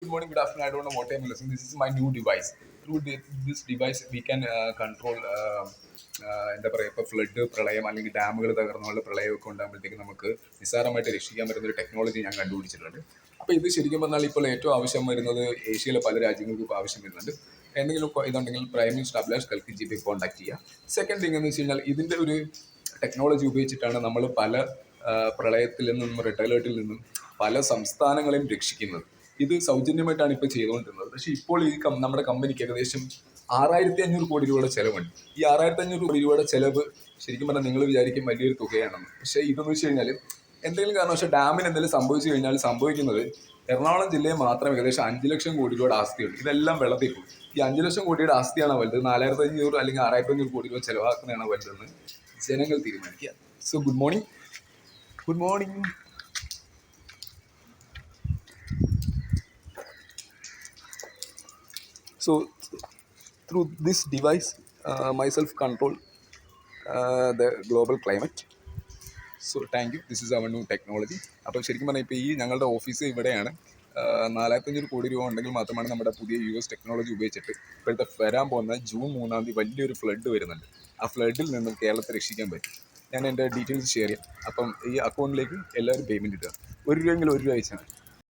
Good morning, good afternoon. I don't know what time you're listening. This is my new device. This device, we can control എന്താ പറയുക ഇപ്പോൾ flood പ്രളയം അല്ലെങ്കിൽ ഡാമുകൾ തകർന്നുള്ള പ്രളയമൊക്കെ ഉണ്ടാകുമ്പോഴത്തേക്ക് നമുക്ക് നിസ്സാരമായിട്ട് രക്ഷിക്കാൻ പറ്റുന്ന ഒരു ടെക്നോളജി ഞാൻ കണ്ടുപിടിച്ചിട്ടുണ്ട്. അപ്പോൾ ഇത് ശരിക്കും പറഞ്ഞാൽ ഇപ്പോൾ ഏറ്റവും ആവശ്യം വരുന്നത് ഏഷ്യയിലെ പല രാജ്യങ്ങൾക്കും ഇപ്പോൾ ആവശ്യം വരുന്നുണ്ട്. എന്തെങ്കിലും ഇതുണ്ടെങ്കിൽ പ്രൈം മിനിസ്റ്റർ അഭിലാഷ് കൽക്കി ജി കോൺടാക്ട് ചെയ്യുക. സെക്കൻഡ് തിങ് എന്ന് വെച്ച് കഴിഞ്ഞാൽ ഇതിൻ്റെ ഒരു ടെക്നോളജി ഉപയോഗിച്ചിട്ടാണ് നമ്മൾ പല പ്രളയത്തിൽ നിന്നും റെഡ് അലേർട്ടിൽ നിന്നും പല സംസ്ഥാനങ്ങളെയും രക്ഷിക്കുന്നത്. ഇത് സൗജന്യമായിട്ടാണ് ഇപ്പോൾ ചെയ്തുകൊണ്ടിരുന്നത്. പക്ഷേ ഇപ്പോൾ ഈ നമ്മുടെ കമ്പനിക്ക് ഏകദേശം 6500 കോടി രൂപയുടെ ചിലവുണ്ട്. ഈ 6500 കോടി രൂപയുടെ ചിലവ് ശരിക്കും പറഞ്ഞാൽ നിങ്ങൾ വിചാരിക്കും വലിയൊരു തുകയാണെന്ന്. പക്ഷേ ഇതെന്ന് വെച്ച് കഴിഞ്ഞാൽ എന്തെങ്കിലും കാരണവശാൽ ഡാമിന് എന്തെങ്കിലും സംഭവിച്ചു കഴിഞ്ഞാൽ സംഭവിക്കുന്നത് എറണാകുളം ജില്ലയിൽ മാത്രം ഏകദേശം 5 ലക്ഷം കോടി രൂപയുടെ ആസ്തിയുണ്ട്. ഇതെല്ലാം വെള്ളത്തിൽ പോകും. ഈ 5 ലക്ഷം കോടിയുടെ ആസ്തിയാണോ വലുത്, 4500 അല്ലെങ്കിൽ 6500 കോടി രൂപ ചിലവാക്കുന്നതാണോ വലുതെന്ന് ജനങ്ങൾ തീരുമാനിക്കുക. So good morning. Good morning. So through this device, myself control the global climate. So thank you. This is our new technology. അപ്പോൾ ശരിക്കും പറഞ്ഞാൽ ഇപ്പോൾ ഈ ഞങ്ങളുടെ ഓഫീസ് ഇവിടെയാണ്. 4500 കോടി രൂപ ഉണ്ടെങ്കിൽ മാത്രമാണ് നമ്മുടെ പുതിയ US ടെക്നോളജി ഉപയോഗിച്ചിട്ട് ഇപ്പോഴത്തെ വരാൻ പോകുന്ന ജൂൺ 3-ാം തീയതി വലിയൊരു ഫ്ലഡ് വരുന്നുണ്ട്. ആ ഫ്ലഡിൽ നിന്നും കേരളത്തെ രക്ഷിക്കാൻ പറ്റും. ഞാൻ എൻ്റെ ഡീറ്റെയിൽസ് ഷെയർ ചെയ്യാം. അപ്പം ഈ അക്കൗണ്ടിലേക്ക് എല്ലാവരും പേയ്മെൻറ്റ് ഇടുക. 1 രൂപയെങ്കിലും 1 രൂപ അയച്ചാൽ